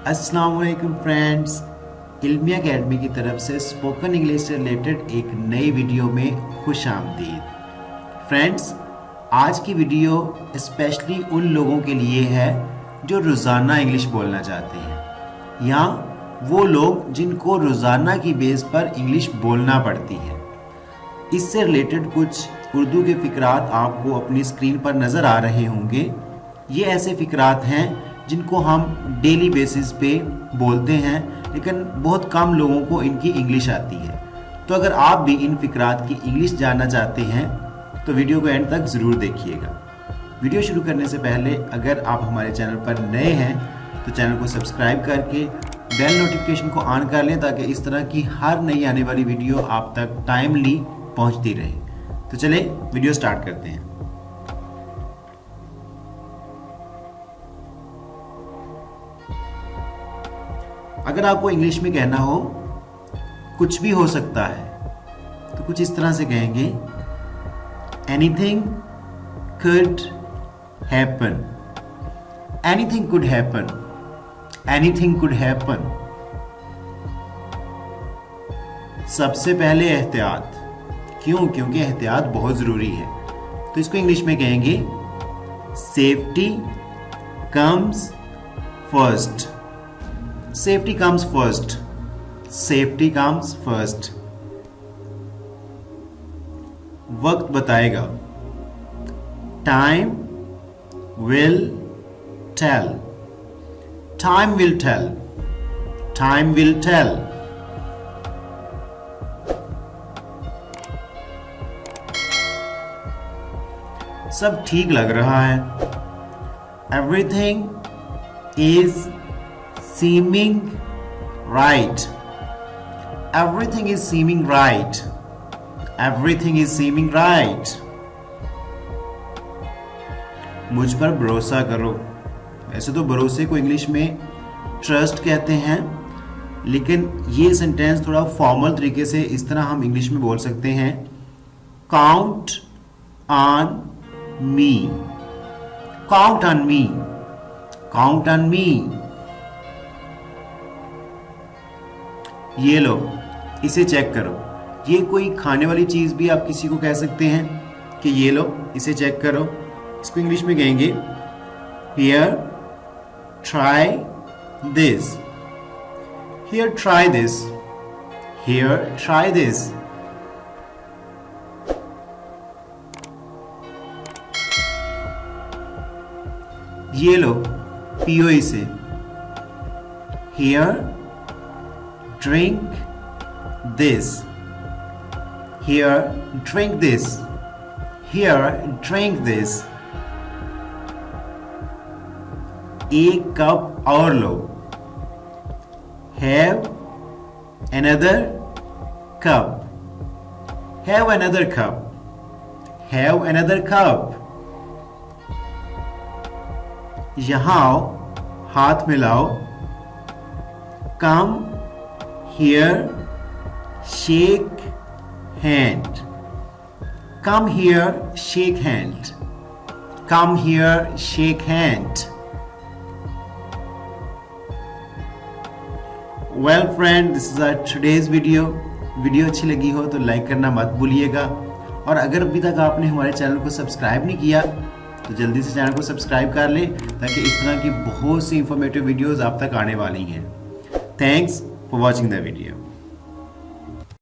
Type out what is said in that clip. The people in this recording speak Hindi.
अस्सलाम वालेकुम फ्रेंड्स, इल्मिया अकेडमी की तरफ से स्पोकन इंग्लिश से रिलेटेड एक नई वीडियो में खुश आमदीद। फ्रेंड्स, आज की वीडियो स्पेशली उन लोगों के लिए है जो रोज़ाना इंग्लिश बोलना चाहते हैं या वो लोग जिनको रोज़ाना की बेस पर इंग्लिश बोलना पड़ती है। इससे रिलेटेड कुछ उर्दू के फ़िक्रात आपको अपनी स्क्रीन पर नज़र आ रहे होंगे। ये ऐसे फ़िक्रात हैं जिनको हम डेली बेसिस पे बोलते हैं, लेकिन बहुत कम लोगों को इनकी इंग्लिश आती है। तो अगर आप भी इन फ़िक्रात की इंग्लिश जानना चाहते हैं तो वीडियो को एंड तक ज़रूर देखिएगा। वीडियो शुरू करने से पहले अगर आप हमारे चैनल पर नए हैं तो चैनल को सब्सक्राइब करके बेल नोटिफिकेशन को ऑन कर लें ताकि इस तरह की हर नई आने वाली वीडियो आप तक टाइमली पहुंचती रहे। तो चलें वीडियो स्टार्ट करते हैं। अगर आपको इंग्लिश में कहना हो कुछ भी हो सकता है तो कुछ इस तरह से कहेंगे, anything could happen, anything could happen, anything could happen. सबसे पहले एहतियात, क्यों? क्योंकि एहतियात बहुत ज़रूरी है। तो इसको इंग्लिश में कहेंगे safety comes first, safety comes first, safety comes first. वक्त बताएगा, time will tell, time will tell, time will tell. सब ठीक लग रहा है, everything is seeming right, everything is seeming right, everything is seeming right। मुझ पर भरोसा करो। वैसे तो भरोसे को इंग्लिश में ट्रस्ट कहते हैं, लेकिन ये सेंटेंस थोड़ा फॉर्मल तरीके से इस तरह हम इंग्लिश में बोल सकते हैं, count on me, count on me, count on me. ये लो, इसे चेक करो। ये कोई खाने वाली चीज़ भी आप किसी को कह सकते हैं कि ये लो, इसे चेक करो। इसको इंग्लिश में कहेंगे here try this, here try this, here try this. ये लो, पियो इसे। Here drink this, here drink this, here drink this। एक कप और लो, have another cup, have another cup, have another cup। यहां आओ, हाथ मिलाओ, come here, shake hand, come here, shake hand, come here, shake hand। Well friend, this is our today's video। Video अच्छी लगी हो तो लाइक करना मत भूलिएगा, और अगर अभी तक आपने हमारे चैनल को सब्सक्राइब नहीं किया तो जल्दी से चैनल को सब्सक्राइब कर लें ताकि इस तरह की बहुत सी इंफॉर्मेटिव वीडियोस आप तक आने वाली हैं। Thanks for watching the video।